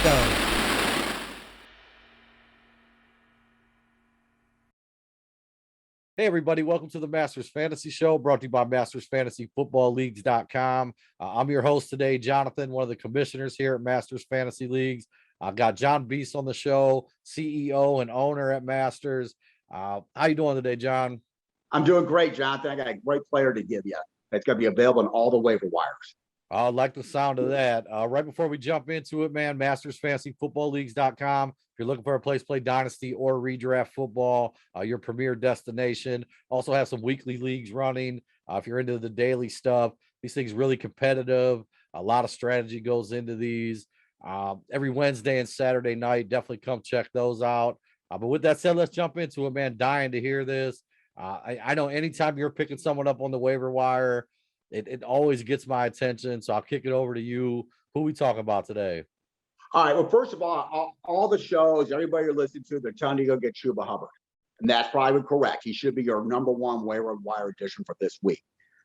go. Hey, everybody. Welcome to the Masters Fantasy Show, brought to you by MastersFantasyFootballLeagues.com. I'm your host today, Jonathan, one of the commissioners here at Masters Fantasy Leagues. I've got John Beast on the show, CEO and owner at Masters. How you doing today, John? I'm doing great, Jonathan. I got a great player to give you. It's going to be available in all the waiver wires. I like the sound of that. Right before we jump into it, man, MastersFantasyFootballLeagues.com. If you're looking for a place to play Dynasty or Redraft football, your premier destination. Also have some weekly leagues running. If you're into the daily stuff, these things really competitive. A lot of strategy goes into these. Every Wednesday and Saturday night, definitely come check those out. But with that said, let's jump into it, man. Dying to hear this. I know anytime you're picking someone up on the waiver wire, it always gets my attention. So I'll kick it over to you. Who we talking about today? All right. Well, first of all the shows, everybody you're listening to, they're telling you to go get Chuba Hubbard. And that's probably correct. He should be your number one waiver wire addition for this week.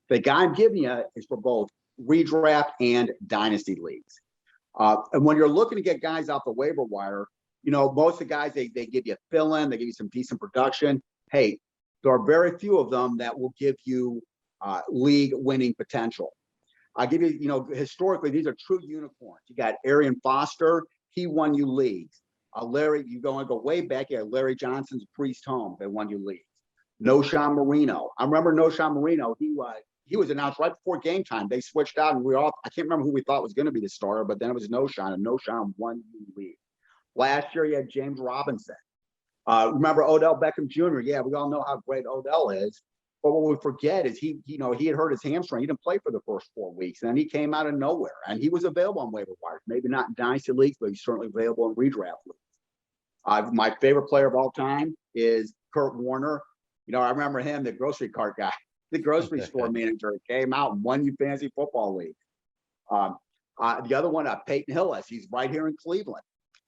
The guy I'm giving you is for both redraft and dynasty leagues. And when you're looking to get guys off the waiver wire, you know, most of the guys, they give you fill-in, they give you some decent production. Hey, there are very few of them that will give you league winning potential. I'll give you, you know, historically, these are true unicorns. You got Arian Foster, he won you leagues. Larry, you go way back, yeah, Larry Johnson's Priest Home, they won you leagues. Noshan Marino. I remember Noshan Marino, he was announced right before game time. They switched out and I can't remember who we thought was going to be the starter, but then it was Noshan, and Noshan won you league. Last year, you had James Robinson. Remember Odell Beckham Jr.? Yeah, we all know how great Odell is. But what we forget is he had hurt his hamstring. He didn't play for the first 4 weeks. And then he came out of nowhere. And he was available on waiver wires. Maybe not in dynasty leagues, but he's certainly available in redraft leagues. My favorite player of all time is Kurt Warner. You know, I remember him, the grocery cart guy, the grocery store manager, came out and won you fantasy football league. The other one, Peyton Hillis. He's right here in Cleveland.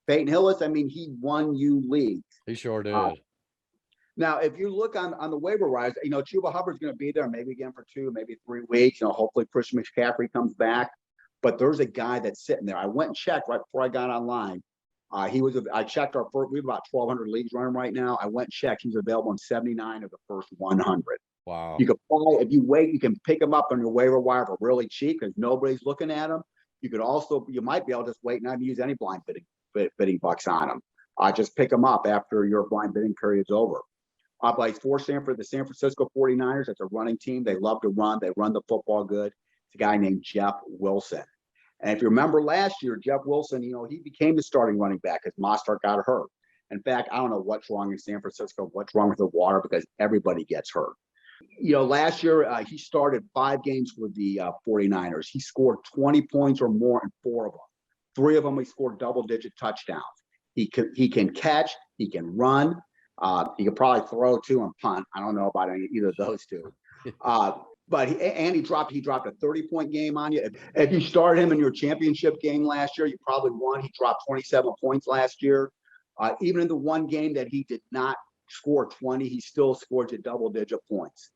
Peyton Hillis, I mean, he won you leagues. He sure did. Now, if you look on the waiver wires, you know, Chuba Hubbard's going to be there maybe again for 2, maybe 3 weeks. You know, hopefully Christian McCaffrey comes back. But there's a guy that's sitting there. I went and checked right before I got online. I checked we have about 1,200 leagues running right now. I went and checked. He's available in 79 of the first 100. Wow. You can if you wait, you can pick him up on your waiver wire for really cheap because nobody's looking at him. You might be able to just wait and not use any blind bidding bucks on him. Just pick him up after your blind bidding period's over. Plays for the San Francisco 49ers. It's a running team. They love to run. They run the football good. It's a guy named Jeff Wilson. And if you remember last year, Jeff Wilson, you know, he became the starting running back as Mostert got hurt. In fact, I don't know what's wrong in San Francisco, what's wrong with the water, because everybody gets hurt. You know, last year, he started 5 games with the 49ers. He scored 20 points or more in 4 of them. 3 of them, he scored double-digit touchdowns. He can catch. He can run. He could probably throw 2 and punt. I don't know about either of those 2. But he dropped a 30-point game on you. If you started him in your championship game last year, you probably won. He dropped 27 points last year. Even in the one game that he did not score 20, he still scored you double-digit points.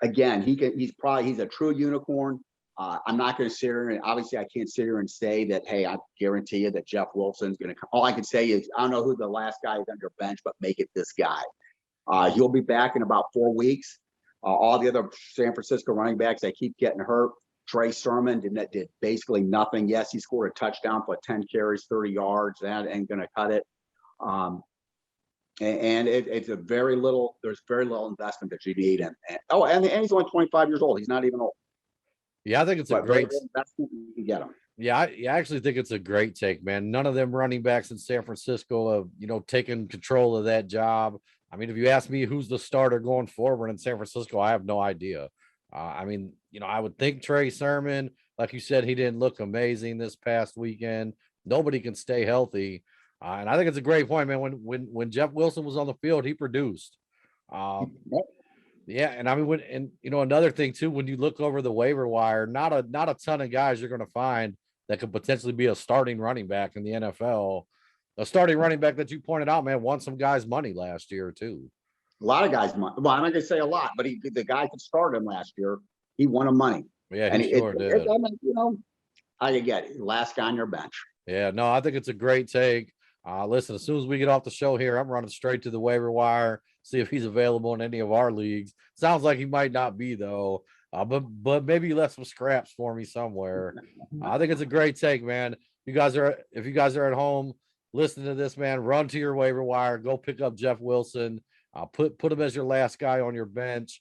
Again, he's a true unicorn. I'm not going to sit here and obviously I can't sit here and say that, hey, I guarantee you that Jeff Wilson's going to come. All I can say is I don't know who the last guy is on your bench, but make it this guy. He'll be back in about 4 weeks. All the other San Francisco running backs, they keep getting hurt. Trey Sermon did basically nothing. Yes, he scored a touchdown for 10 carries, 30 yards. That ain't going to cut it. And it's there's very little investment that you need. And he's only 25 years old. He's not even old. Yeah, I think it's a great investment. You get him. Yeah, I actually think it's a great take, man. None of them running backs in San Francisco have, you know, taken control of that job. I mean, if you ask me who's the starter going forward in San Francisco, I have no idea. I mean, you know, I would think Trey Sermon, like you said, he didn't look amazing this past weekend. Nobody can stay healthy. And I think it's a great point, man. When Jeff Wilson was on the field, he produced. Yeah, and I mean, another thing too, when you look over the waiver wire, not a ton of guys you're going to find that could potentially be a starting running back in the NFL. A starting running back that you pointed out, man, won some guys money last year too. A lot of guys money. Well, I'm not going to say a lot, but the guy could start him last year. He won him money. Yeah, he sure did. You know, I get it. Last guy on your bench. Yeah, no, I think it's a great take. Listen, as soon as we get off the show here, I'm running straight to the waiver wire, see if he's available in any of our leagues. Sounds like he might not be though. But maybe he left some scraps for me somewhere. I think it's a great take, man. If you guys are at home listening to this, man, run to your waiver wire, go pick up Jeff Wilson. Put him as your last guy on your bench.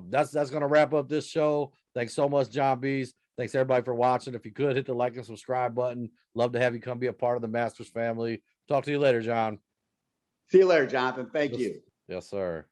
That's gonna wrap up this show. Thanks so much, John Bees. Thanks everybody for watching. If you could hit the like and subscribe button, love to have you come be a part of the Masters family. Talk to you later, John. See you later, Jonathan. Thank you. Yes, sir.